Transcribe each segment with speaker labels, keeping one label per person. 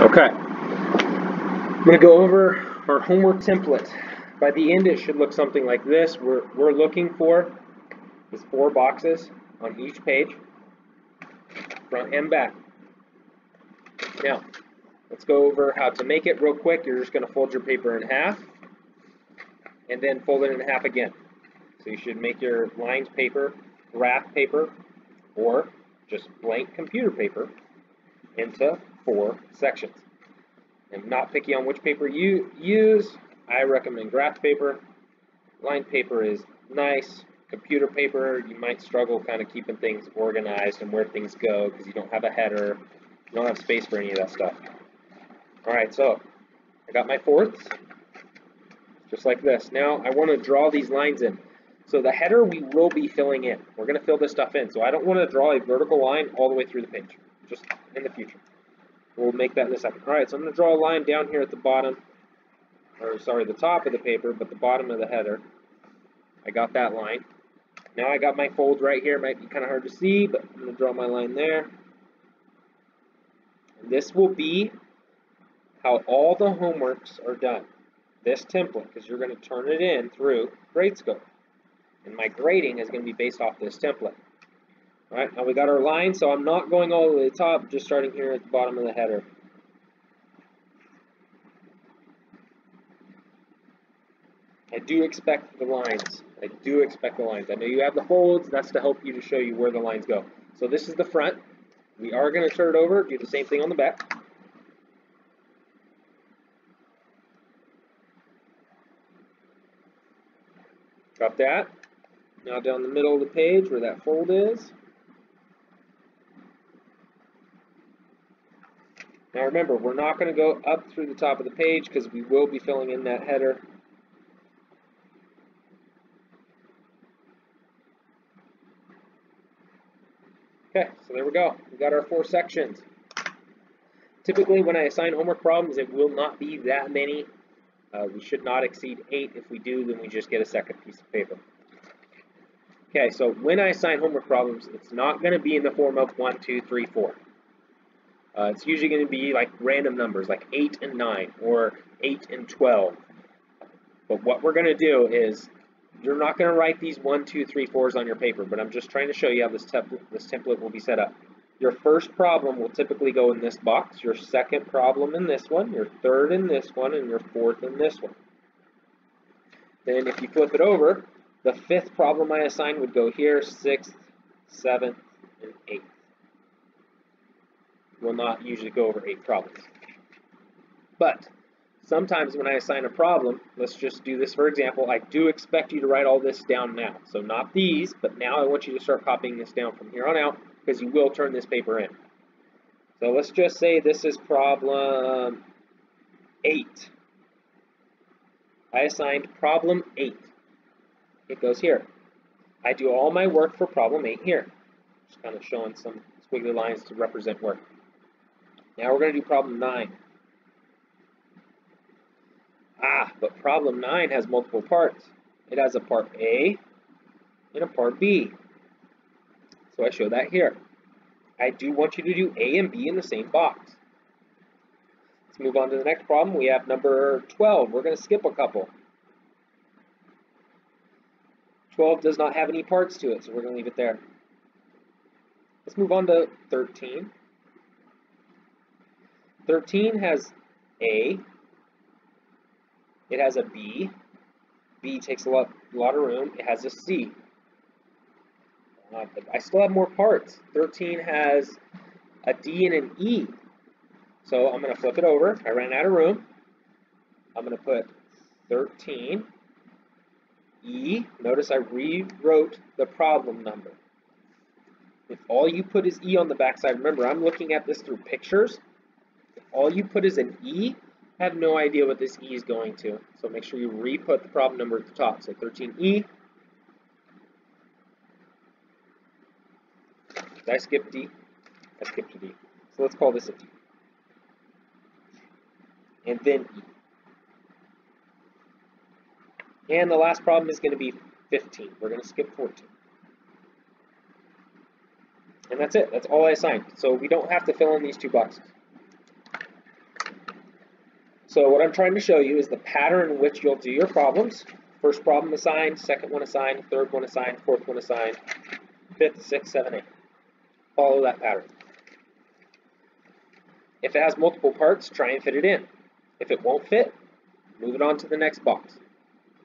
Speaker 1: Okay, I'm going to go over our homework template. By the end, it should look something like this. We're looking for is 4 boxes on each page, front and back. Now, let's go over how to make it real quick. You're just going to fold your paper in half, and then fold it in half again. So you should make your lined paper, graph paper, or just blank computer paper into 4 sections. I'm not picky on which paper you use. I recommend graph paper. Lined paper is nice. Computer paper, you might struggle kind of keeping things organized and where things go because you don't have a header. You don't have space for any of that stuff. Alright, so I got my fourths, just like this. Now I want to draw these lines in. So the header we will be filling in. We're going to fill this stuff in. So I don't want to draw a vertical line all the way through the page, just in the future. We'll make that in a second. Alright, so I'm going to draw a line down here at the bottom, or sorry, the top of the paper, but the bottom of the header. I got that line. Now I got my fold right here. It might be kind of hard to see, but I'm going to draw my line there. And this will be how all the homeworks are done. This template, because you're going to turn it in through GradeScope. And my grading is going to be based off this template. Alright, now we got our line, so I'm not going all the way to the top, just starting here at the bottom of the header. I do expect the lines. I do expect the lines. I know you have the folds, that's to help you to show you where the lines go. So this is the front. We are going to turn it over, do the same thing on the back. Drop that. Now down the middle of the page where that fold is. Now remember, we're not going to go up through the top of the page because we will be filling in that header. Okay, so there we go. We got our 4 sections. Typically when I assign homework problems, it will not be that many. We should not exceed 8. If we do, then we just get a second piece of paper. Okay, so when I assign homework problems, it's not going to be in the form of 1, 2, 3, 4. It's usually going to be like random numbers, like 8 and 9, or 8 and 12. But what we're going to do is, you're not going to write these 1, 2, 3, 4s on your paper, but I'm just trying to show you how this template will be set up. Your first problem will typically go in this box, your second problem in this one, your third in this one, and your fourth in this one. Then if you flip it over, the 5th problem I assign would go here, 6th, 7th, and 8th. Will not usually go over 8 problems. But sometimes when I assign a problem, let's just do this for example, I do expect you to write all this down now. So not these, but now I want you to start copying this down from here on out because you will turn this paper in. So let's just say this is problem 8. I assigned problem 8. It goes here. I do all my work for problem 8 here. Just kind of showing some squiggly lines to represent work. Now we're going to do problem 9. But problem 9 has multiple parts. It has a part A and a part B. So I show that here. I do want you to do A and B in the same box. Let's move on to the next problem. We have number 12. We're going to skip a couple. 12 does not have any parts to it, so we're going to leave it there. Let's move on to 13. 13 has A. It has a B. B takes a lot of room. It has a C. But I still have more parts. 13 has a D and an E. So I'm going to flip it over. I ran out of room. I'm going to put 13 E. Notice I rewrote the problem number. If all you put is E on the backside, remember I'm looking at this through pictures. If all you put is an E, I have no idea what this E is going to. So make sure you re-put the problem number at the top. So 13E. Did I skip D? I skipped a D. So let's call this a D. And then E. And the last problem is going to be 15. We're going to skip 14. And that's it. That's all I assigned. So we don't have to fill in these 2 boxes. So what I'm trying to show you is the pattern in which you'll do your problems. First problem assigned, second one assigned, third one assigned, fourth one assigned, fifth, sixth, seventh, eighth. Follow that pattern. If it has multiple parts, try and fit it in. If it won't fit, move it on to the next box.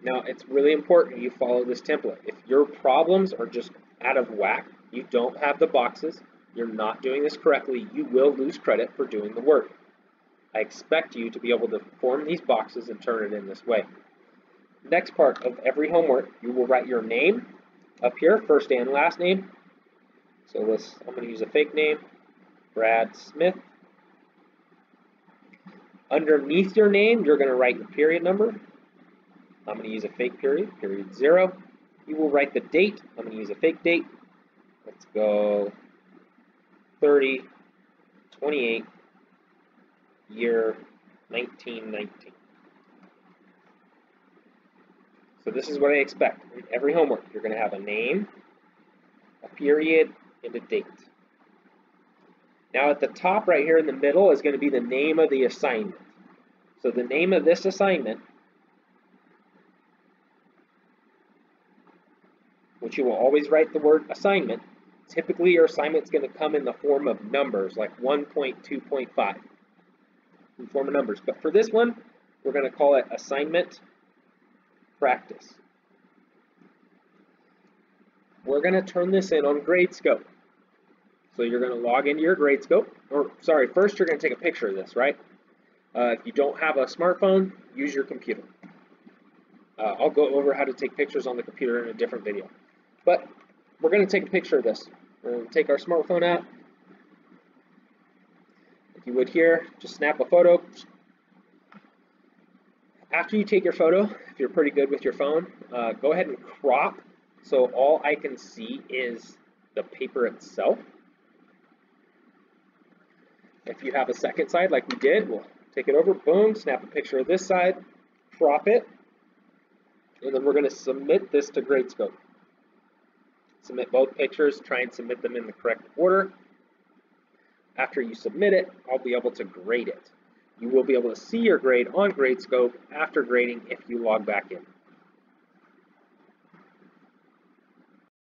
Speaker 1: Now, it's really important you follow this template. If your problems are just out of whack, you don't have the boxes, you're not doing this correctly, you will lose credit for doing the work. I expect you to be able to form these boxes and turn it in this way. Next part of every homework, you will write your name up here, first and last name. So I'm going to use a fake name, Brad Smith. Underneath your name, you're going to write your period number. I'm going to use a fake period, period 0. You will write the date. I'm going to use a fake date. Let's go 30/28, year 1919. So this is what I expect. In every homework, you're going to have a name, a period, and a date. Now at the top right here in the middle is going to be the name of the assignment. So the name of this assignment, which you will always write the word assignment, typically your assignment is going to come in the form of numbers like 1.2.5 in form of numbers. But for this one, we're going to call it assignment practice. We're going to turn this in on Gradescope. So you're going to log into your Gradescope, or sorry, first you're going to take a picture of this, right? If you don't have a smartphone, use your computer. I'll go over how to take pictures on the computer in a different video. But we're going to take a picture of this. We're going to take our smartphone out. If you would here, just snap a photo. After you take your photo, if you're pretty good with your phone, go ahead and crop so all I can see is the paper itself. If you have a second side like we did, we'll take it over, boom, snap a picture of this side, crop it, and then we're going to submit this to Gradescope. Submit both pictures, try and submit them in the correct order. After you submit it, I'll be able to grade it. You will be able to see your grade on Gradescope after grading if you log back in.